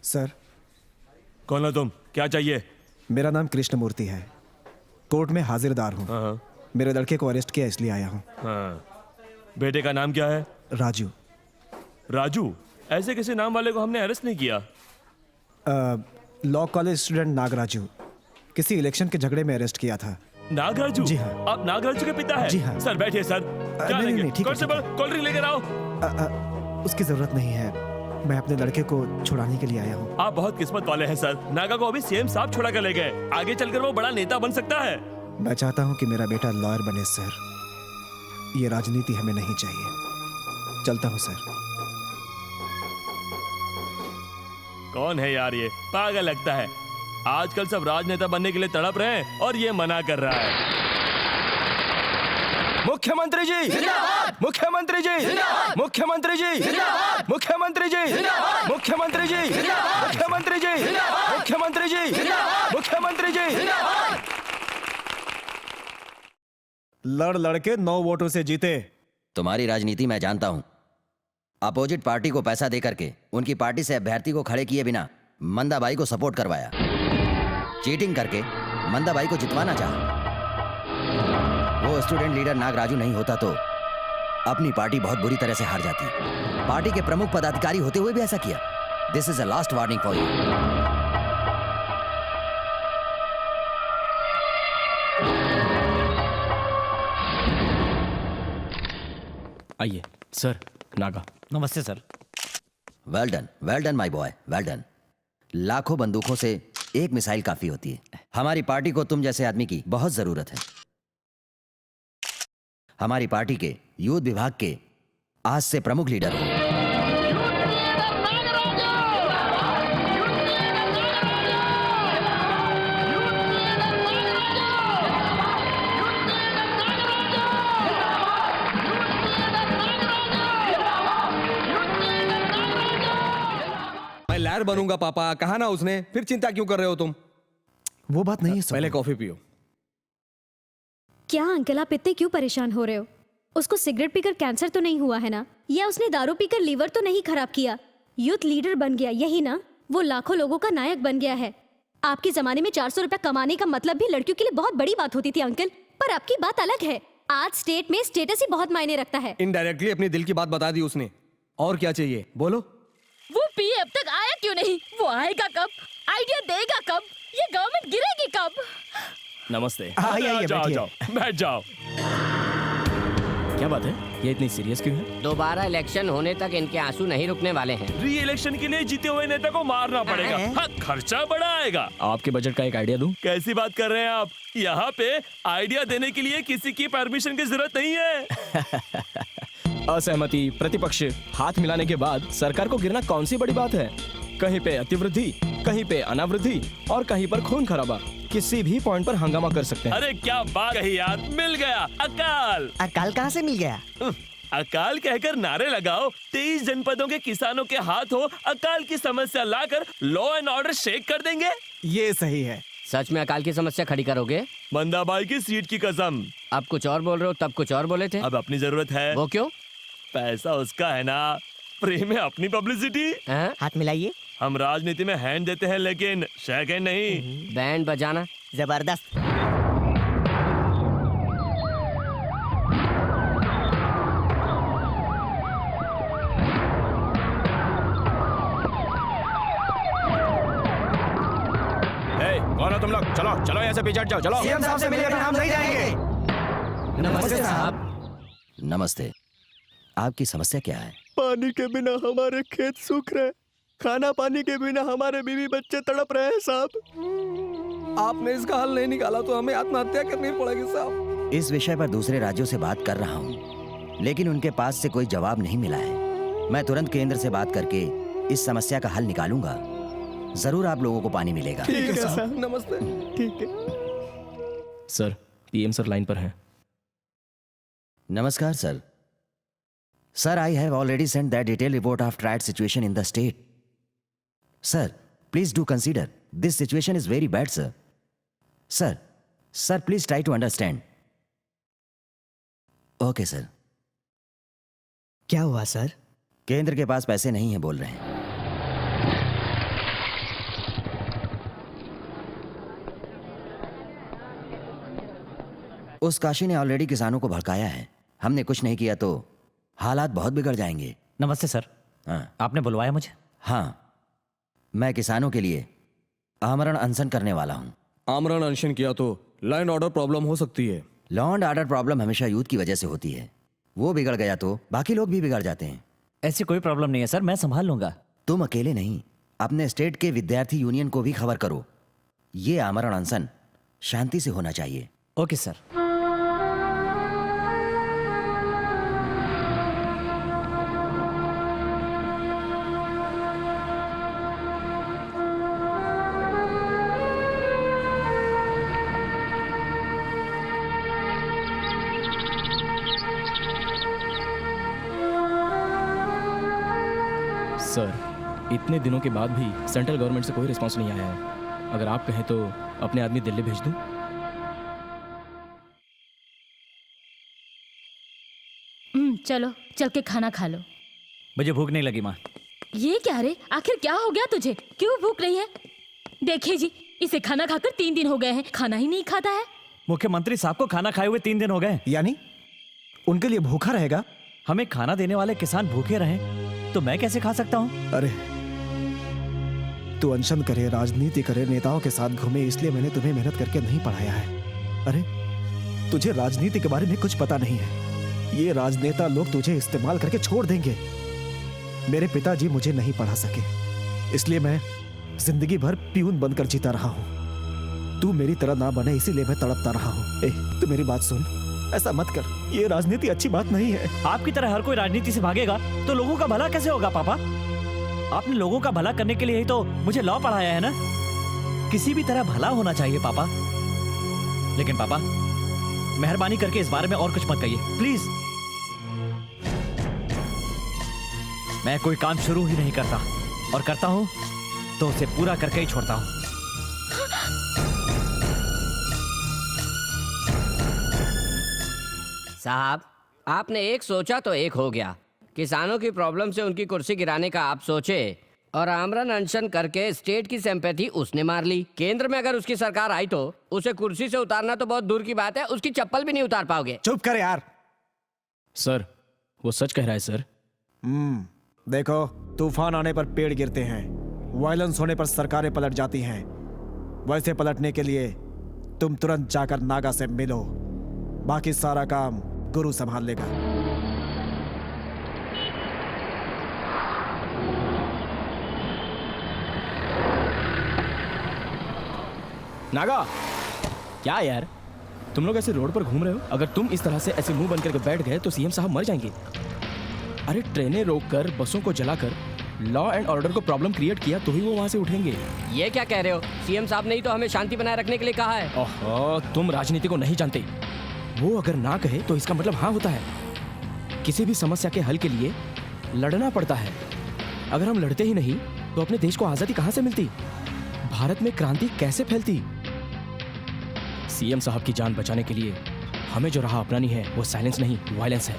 Sir, कौन हो तुम? क्या चाहिए? मेरा नाम कृष्णमूर्ति है। कोर्ट में हाजिरदार हूँ। हाँ मेरे लड़के को अरेस्ट किया इसलिए आया हूँ। हाँ। बेटे का नाम क्या है? राजू। राजू? ऐसे किसी नाम वाले को हमने अरेस्ट नहीं किया। लॉ कॉलेज स्टूडेंट नागराजू किसी इलेक्शन के झगड़े में अरेस्ट किया था। नागराजू? जी हाँ। आप नागराजू के पिता हैं? जी हाँ। सर बैठिए सर। क्या नहीं, लेंगे? नहीं, ठीक है, कांस्टेबल, कोल्ड ड्रिंक लेकर आओ। उसकी जरूरत नहीं है। मैं अपने लड़के को छुड़ाने के लिए आया हूँ। आप बहुत किस्मत वाले हैं सर। नागा को अभी सीएम साहब छुड़ा कर ले गए। आगे चलकर वो बड़ा नेता बन सकता है। मैं चाहता हूँ कि मेरा बेटा लॉयर बने सर। ये राजनीति हमें नहीं चाहिए। चलता हूँ सर। कौन है यार ये? पागल लगता है। आजकल सब राजनेता बनने के लिए तड़प रहे हैं और ये मना कर रहा है। मुख्यमंत्री जी जिंदाबाद, मुख्यमंत्री जी जिंदाबाद, मुख्यमंत्री जी जिंदाबाद, मुख्यमंत्री जी जिंदाबाद, मुख्यमंत्री जी जिंदाबाद, मुख्यमंत्री जी जिंदाबाद, मुख्यमंत्री जी जिंदाबाद, मुख्यमंत्री जी जिंदाबाद। लड़ लड़के 9 वोटों से जीते। तुम्हारी राजनीति मैं जानता हूं। अपोजिट पार्टी को पैसा दे करके उनकी पार्टी से अभ्यर्थी को खड़े किए बिना मंदाबाई को सपोर्ट करवाया। चीटिंग करके मंदाबाई को जितवाना चाहा। वो स्टूडेंट लीडर नागराजू नहीं होता तो अपनी पार्टी बहुत बुरी तरह से हार जाती। पार्टी के प्रमुख पदाधिकारी होते हुए भी ऐसा किया। This is a last warning for you. आइए सर। नागा। नमस्ते sir. Well done my boy, well done. लाखों बंदूकों से एक मिसाइल काफी होती है। हमारी पार्टी को तुम जैसे आदमी की बहुत जरूरत है। हमारी पार्टी के यूथ विभाग के आज से प्रमुख लीडर हो। मैं लैर बनूंगा पापा, कहा ना उसने। फिर चिंता क्यों कर रहे हो तुम? वो बात नहीं है सर। पहले कॉफी पियो। क्या अंकल आप इतने क्यों परेशान हो रहे हो? उसको सिगरेट पीकर कैंसर तो नहीं हुआ है ना? या उसने दारू पीकर लीवर तो नहीं खराब किया? यूथ लीडर बन गया, यही ना? वो लाखों लोगों का नायक बन गया है। आपके जमाने में 400 रुपया कमाने का मतलब भी लड़कियों के लिए बहुत बड़ी बात होती थी अंकल। पर आपकी बात अलग है। आज स्टेट में स्टेटस ही बहुत मायने रखता है। इनडायरेक्टली अपने दिल की बात बता दी उसने। और क्या चाहिए बोलो। वो पीए अब तक आया क्यों नहीं? वो आएगा कब? आइडिया देगा कब? ये गवर्नमेंट गिरेगी कब? नमस्ते। आइए, जाओ बैठिए। जाओ बैठ जाओ। क्या बात है? ये इतनी सीरियस क्यों है? दोबारा इलेक्शन होने तक इनके आंसू नहीं रुकने वाले हैं। री इलेक्शन के लिए जीते हुए नेता को मारना पड़ेगा। हाँ, खर्चा बड़ा आएगा। आपके बजट का एक आइडिया दूं? कैसी बात कर रहे हैं आप? यहाँ पे आइडिया देने के लिए किसी की परमिशन की जरूरत नहीं है। असहमति, प्रतिपक्ष हाथ मिलाने के बाद सरकार को गिरना कौन सी बड़ी बात है? कहीं पे अतिवृद्धि, कहीं पे अनावृद्धि और कहीं पर खून खराबा। किसी भी पॉइंट पर हंगामा कर सकते हैं। अरे क्या बात कही यार, मिल गया अकाल। अकाल कहाँ से मिल गया? अकाल कहकर नारे लगाओ। 23 जनपदों के किसानों के हाथों अकाल की समस्या लाकर लॉ एंड ऑर्डर शेक कर देंगे। ये सही है। सच में अकाल की समस्या खड़ी करोगे? मंदाबाई की सीट की कसम। अब कुछ और बोल रहे हो, तब कुछ और बोले थे। अब अपनी जरूरत है। वो क्यों? पैसा उसका है ना, प्रेम है अपनी पब्लिसिटी। हाथ मिलाइए। हम राजनीति में हैंड देते हैं लेकिन शेक हैंड नहीं। बैंड बजाना। जबरदस्त। कौन हो तुम लोग? चलो चलो यहाँ से पीछे हट जाओ। चलो। सीएम साहब से मिलकर हम नहीं जाएंगे। नमस्ते साहब। नमस्ते। आपकी समस्या क्या है? पानी के बिना हमारे खेत सूख रहे, खाना पानी के बिना हमारे बीवी बच्चे तड़प रहे हैं साहब। आपने इसका हल नहीं निकाला तो हमें आत्महत्या करनी पड़ेगी साहब। इस विषय पर दूसरे राज्यों से बात कर रहा हूँ, लेकिन उनके पास से कोई जवाब नहीं मिला है। मैं तुरंत केंद्र से बात करके इस समस्या का हल निकालूंगा। जरूर आप लोगों को पानी मिलेगा। ठीक है सर। नमस्ते। ठीक है सर। पीएम सर लाइन पर हैं। नमस्कार sir. Sir, I have already sent that detailed report of triad situation in the state. Sir, please do consider. This situation is very bad, sir. Sir, please try to understand. Okay, sir. क्या हुआ sir? केंद्र के पास पैसे नहीं है बोल रहे हैं। उस काशी ने ऑलरेडी किसानों को भड़काया है। हमने कुछ नहीं किया तो हालात बहुत बिगड़ जाएंगे। नमस्ते सर। हाँ आपने बुलवाया मुझे? हाँ, मैं किसानों के लिए आमरण अनशन करने वाला हूँ। आमरण अनशन किया तो लाइन ऑर्डर प्रॉब्लम हो सकती है। लॉ एंड ऑर्डर प्रॉब्लम हमेशा यूथ की वजह से होती है। वो बिगड़ गया तो बाकी लोग भी बिगड़ जाते हैं। ऐसी कोई प्रॉब्लम नहीं है सर, मैं संभाल लूंगा। तुम अकेले नहीं, अपने स्टेट के विद्यार्थी यूनियन को भी खबर करो। ये आमरण अनशन शांति से होना चाहिए। Okay sir. सर, इतने दिनों के बाद भी सेंट्रल गवर्नमेंट से कोई रिस्पांस नहीं आया है। अगर आप कहें तो अपने आदमी दिल्ली भेज दूं? चलो चल के खाना खा लो। मुझे भूख नहीं लगी माँ। ये क्या रे, आखिर क्या हो गया तुझे? क्यों भूख नहीं है? देखिए जी, इसे खाना खाकर 3 दिन हो गए हैं, खाना ही नहीं खाता है। मुख्यमंत्री साहब को खाना खाए हुए 3 दिन हो गए। यानी उनके लिए भूखा रहेगा? हमें खाना देने वाले किसान भूखे रहें तो मैं कैसे खा सकता हूँ? अरे तू अनशन करे, राजनीति करे, नेताओं के साथ घूमे, इसलिए मैंने तुम्हें मेहनत करके नहीं पढ़ाया है। अरे तुझे राजनीति के बारे में कुछ पता नहीं है। ये राजनेता लोग तुझे इस्तेमाल करके छोड़ देंगे। मेरे पिताजी मुझे नहीं पढ़ा सके, इसलिए मैं जिंदगी भर प्यून बनकर जीता रहा हूँ। तू मेरी तरह ना बने इसीलिए मैं तड़पता रहा हूँ। ए, तू मेरी बात सुन, ऐसा मत कर। ये राजनीति अच्छी बात नहीं है। आपकी तरह हर कोई राजनीति से भागेगा तो लोगों का भला कैसे होगा पापा? आपने लोगों का भला करने के लिए ही तो मुझे लॉ पढ़ाया है ना। किसी भी तरह भला होना चाहिए पापा। लेकिन पापा मेहरबानी करके इस बारे में और कुछ मत कहिए प्लीज। मैं कोई काम शुरू ही नहीं करता, और करता हूं तो उसे पूरा करके ही छोड़ता हूं। साहब, आपने एक सोचा तो एक हो गया। किसानों की प्रॉब्लम से उनकी कुर्सी गिराने का आप सोचे और आमरण अनशन करके स्टेट की सिंपैथी उसने मार ली। केंद्र में अगर उसकी सरकार आई तो उसे कुर्सी से उतारना तो बहुत दूर की बात है, उसकी चप्पल भी नहीं उतार पाओगे। चुप कर यार। सर, वो सच कह रहा है सर। देखो, तूफान आने पर पेड़ गिरते हैं, वायलेंस होने पर सरकारें पलट जाती हैं। वैसे पलटने के लिए तुम तुरंत जाकर नागा से मिलो, बाकी सारा काम गुरु संभाल लेगा। नागा, क्या यार, तुम लोग ऐसे रोड पर घूम रहे हो? अगर तुम इस तरह से ऐसे मुंह बंद करके बैठ गए तो सीएम साहब मर जाएंगे। अरे ट्रेनें रोककर, बसों को जलाकर लॉ एंड ऑर्डर को प्रॉब्लम क्रिएट किया तो ही वो वहां से उठेंगे। ये क्या कह रहे हो? सीएम साहब ने ही तो हमें शांति बनाए रखने के लिए कहा है। ओहो, तुम राजनीति को नहीं जानते। वो अगर ना कहे तो इसका मतलब हाँ होता है। किसी भी समस्या के हल के लिए लड़ना पड़ता है। अगर हम लड़ते ही नहीं तो अपने देश को आजादी कहां से मिलती? भारत में क्रांति कैसे फैलती? सीएम साहब की जान बचाने के लिए हमें जो राह अपनानी है वो साइलेंस नहीं, वायलेंस है।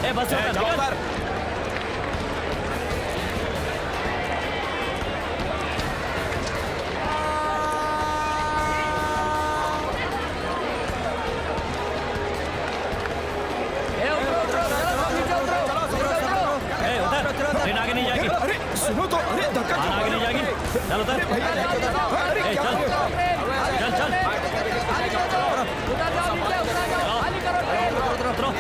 ए, बस निकल। ट्रेन आगे नहीं जाएगी। अरे सुनो तो, अरे धक्का ट्रेन आगे नहीं जाएगी। चल उतर। ए, चल चल चल। उतरो।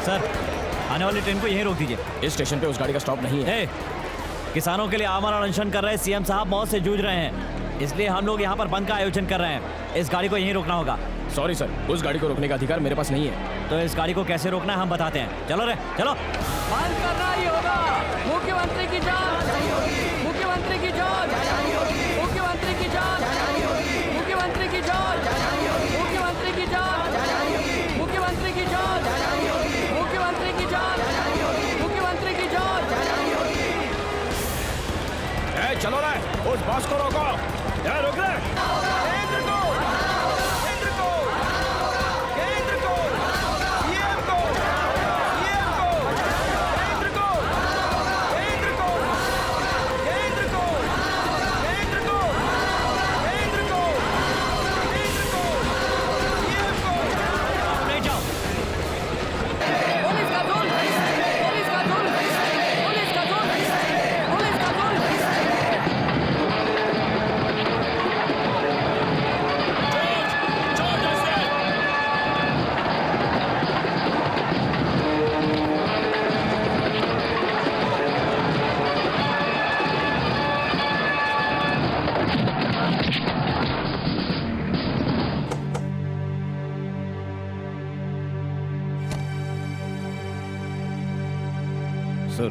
सर, आने वाली ट्रेन को यहीं रोक दीजिए। इस स्टेशन पे उस गाड़ी का स्टॉप नहीं है। ए, किसानों के लिए आमरण अनशन कर रहे सीएम साहब मौत से जूझ रहे हैं, इसलिए हम लोग यहाँ पर बंद का आयोजन कर रहे हैं। इस गाड़ी को यहीं रोकना होगा। सॉरी सर, उस गाड़ी को रोकने का अधिकार मेरे पास नहीं है। तो इस गाड़ी को कैसे रोकना है हम बताते हैं। चलो रे, चलो। बंद करना ही होगा। मुख्यमंत्री की जान, मुख्यमंत्री की जान, मुख्यमंत्री की जान, मुख्यमंत्री की जान, मुख्यमंत्री की जान, मुख्यमंत्री की जान, मुख्यमंत्री की जान, मुख्यमंत्री की जान। चलो रे, उस बस को रोको। रुक रे। सर,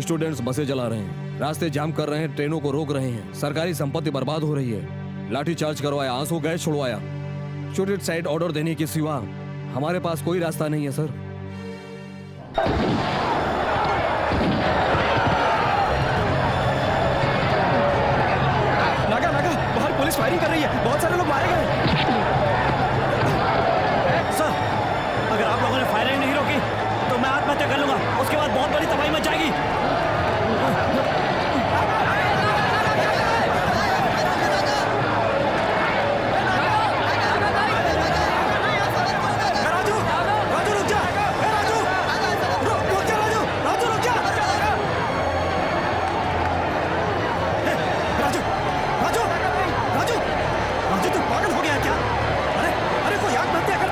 स्टूडेंट्स बसें चला रहे हैं, रास्ते जाम कर रहे हैं, ट्रेनों को रोक रहे हैं, सरकारी संपत्ति बर्बाद हो रही है, लाठीचार्ज करवाया, आंसू गैस छुड़वाया। शूट इट साइड ऑर्डर देने के सिवा हमारे पास कोई रास्ता नहीं है सर। नागा नागा, बाहर पुलिस फायरिंग कर रही है, बहुत सारे लोग मारे गए। सर, अगर आप लोगों ने फायरिंग नहीं रोकी तो मैं आत्महत्या कर लूंगा, उसके बाद बहुत बड़ी तबाही मच जाएगी। राजू, राजू रुक जा, राजू, रुक जा राजू, राजू रुक जा। राजू, राजू, राजू, राजू तू पागल हो गया क्या? अरे अरे कोई आत्महत्या कर